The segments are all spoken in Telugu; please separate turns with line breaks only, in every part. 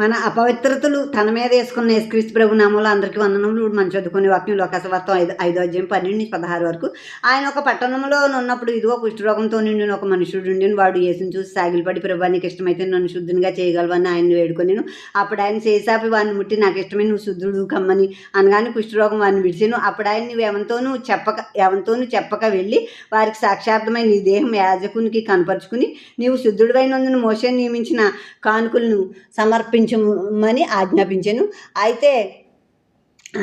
మన అపవిత్రతలు తన మీద యేసుకున్న యేసుక్రీస్తు ప్రభు నామంలో అందరికీ వందనములు. ఇప్పుడు మనం చదువుకునే వాక్యం లోకాసువార్త 5 అధ్యాయం 12-16 వరకు. ఆయన ఒక పట్టణంలో ఉన్నప్పుడు ఇదిగో కుష్ఠరోగంతో నిండిన ఒక మనుషుడు ఉండెను. వాడు యేసుని చూసి సాగిలపడి, ప్రభువా నీకు ఇష్టమైతే నన్ను శుద్ధునిగా చేయగలవని ఆయన్ని వేడుకొనెను. అప్పుడు ఆయన చేసాపి వాడిని ముట్టి, నాకు ఇష్టమే, నువ్వు శుద్ధుడు కమ్మని అనగానే కుష్ఠరోగం వాడిని విడిచెను. అప్పుడు ఆయన నువ్వు ఎవరితోనూ చెప్పక వెళ్ళి వారికి సాక్షార్థమై నీ దేహం యాజకునికి కనపరుచుకుని నీవు శుద్ధుడివైనందున మోషే నియమించిన కానుకలను సమర్పించమని ఆజ్ఞాపించాను. అయితే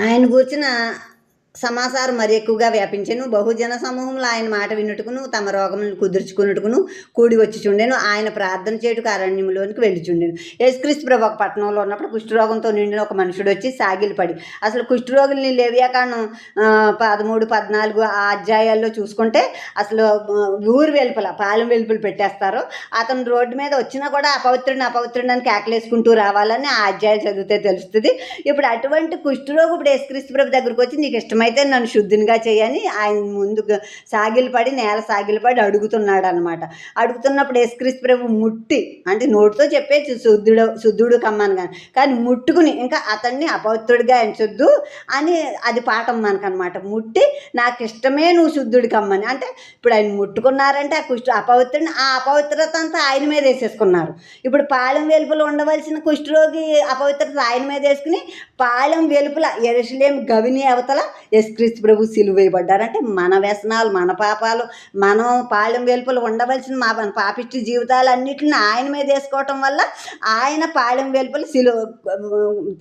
ఆయన గూర్చిన సమాచారం మరి ఎక్కువగా వ్యాపించెను. బహుజన సమూహంలో ఆయన మాట వినుటకును తమ రోగములను కుదుర్చుకున్నట్టుకును కూడి వచ్చి చుండెను. ఆయన ప్రార్థన చేయుటకు అరణ్యంలోనికి వెళ్ళిచుండెను. యేసుక్రీస్తు ప్రభు ఒక పట్టణంలో ఉన్నప్పుడు కుష్ఠరోగంతో నిండిన ఒక మనుషుడు వచ్చి సాగిలపడి, అసలు కుష్ఠరోగుల్ని లేవియాకాండం 13, 14 ఆ అధ్యాయాల్లో చూసుకుంటే అసలు ఊరు వెలుపల పాలెం వెలుపల పెట్టేస్తారు. అతను రోడ్డు మీద వచ్చినా కూడా అపవిత్రుడిని అని కేకలేసుకుంటూ రావాలని ఆ అధ్యాయం చదివితే తెలుస్తుంది. ఇప్పుడు అటువంటి కుష్ఠరోగు ఇప్పుడు యేసుక్రీస్తు ప్రభు దగ్గరకు వచ్చి నీకు ఇష్టమైతే నన్ను శుద్ధినిగా చేయని ఆయన ముందు నేల సాగిలపడి అడుగుతున్నాడు అనమాట. అడుగుతున్నప్పుడు యేసుక్రీస్తు ప్రభు ముట్టి, అంటే నోటితో చెప్పే శుద్ధుడు కమ్మను కానీ ముట్టుకుని ఇంకా అతన్ని అపవిత్రుడిగా ఎంచొద్దు అని అది పాఠం మనకనమాట. ముట్టి నాకు ఇష్టమే నువ్వు శుద్ధుడు కమ్మని, అంటే ఇప్పుడు ఆయన ముట్టుకున్నారంటే ఆ అపవిత్రత అంతా ఆయన మీద వేసేసుకున్నారు. ఇప్పుడు పాలెం వెలుపల ఉండవలసిన కుష్ఠరోగి అపవిత్రత ఆయన మీద వేసుకుని పాలెం వెలుపల యెరూషలేము గవిని అవతల యేసుక్రీస్తు ప్రభు సిలువ వేయబడ్డారు. అంటే మన వ్యసనాలు, మన పాపాలు, మనం పాలెం వెలుపల ఉండవలసిన మన పాపిష్టి జీవితాలన్నిటిని ఆయన మీద వేసుకోవటం వల్ల ఆయన పాలెం వెలుపల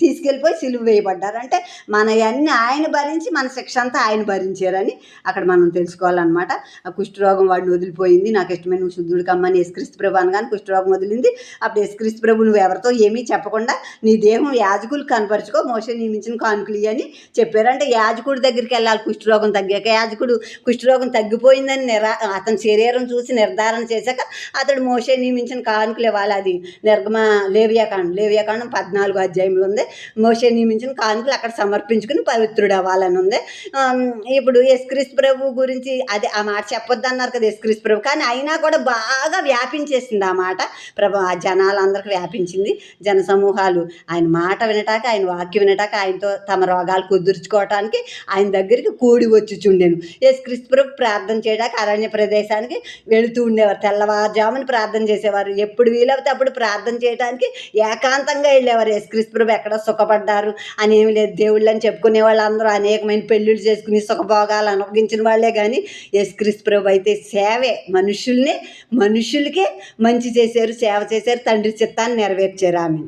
తీసుకెళ్ళిపోయి సిలువ వేయబడ్డారు. అంటే మనవన్నీ ఆయన భరించి మన శిక్ష అంతా ఆయన భరించారని అక్కడ మనం తెలుసుకోవాలన్నమాట. ఆ కుష్ఠరోగం వాడిని వదిలిపోయింది. నాకు ఇష్టమే నువ్వు శుద్ధుడు కమ్మని యేసుక్రీస్తు ప్రభు అనగానే కుష్ఠరోగం వదిలింది. అప్పుడు యేసుక్రీస్తు ప్రభు నువ్వు ఎవరితో ఏమీ చెప్పకుండా నీ దేహం యాజకులు కనపరుచుకో, మోషే నియమించిన కానుకలు అని చెప్పారు. అంటే యాజకుడి దగ్గరికి వెళ్ళాలి కుష్ఠరోగం తగ్గాక. యాజకుడు కుష్ఠరోగం తగ్గిపోయిందని అతని శరీరం చూసి నిర్ధారణ చేశాక అతడు మోషే నియమించిన కానుకలు ఇవ్వాలి. అది లేవియాకాండం 14 అధ్యాయంలో ఉంది. మోషే నియమించిన కానుకలు అక్కడ సమర్పించుకుని పవిత్రుడు అవ్వాలని ఉంది. ఇప్పుడు యేసుక్రీస్తు ప్రభు గురించి అది ఆ మాట చెప్పొద్దు అన్నారు కదా యేసుక్రీస్తు ప్రభు, కానీ అయినా కూడా బాగా వ్యాపించేసింది ఆ మాట. ప్రభు ఆ జనాలందరికీ వ్యాపించింది. జన సమూహాలు ఆయన మాట వినటాక, ఆయన వాక్యం వినటాక, ఆయనతో తమ రోగాలు కుదుర్చుకోవటానికి ఆయన దగ్గరికి కూడి వచ్చి చుండెను. యేసుక్రీస్తు ప్రభు ప్రార్థన చేయడానికి అరణ్య ప్రదేశానికి వెళుతూ ఉండేవారు. తెల్లవారుజామున ప్రార్థన చేసేవారు. ఎప్పుడు వీలవుతే అప్పుడు ప్రార్థన చేయడానికి ఏకాంతంగా వెళ్ళేవారు. యేసుక్రీస్తు ప్రభు ఎక్కడో సుఖపడ్డారు అని ఏమి లేదు. దేవుళ్ళు అని చెప్పుకునే వాళ్ళందరూ అనేకమైన పెళ్ళిళ్ళు చేసుకుని సుఖభోగాలు అనుభవించిన వాళ్ళే, కానీ యేసుక్రీస్తు ప్రభు అయితే సేవే, మనుషులకే మంచి చేశారు, సేవ చేశారు, తండ్రి చిత్తాన్ని నెరవేర్చారు. ఆమె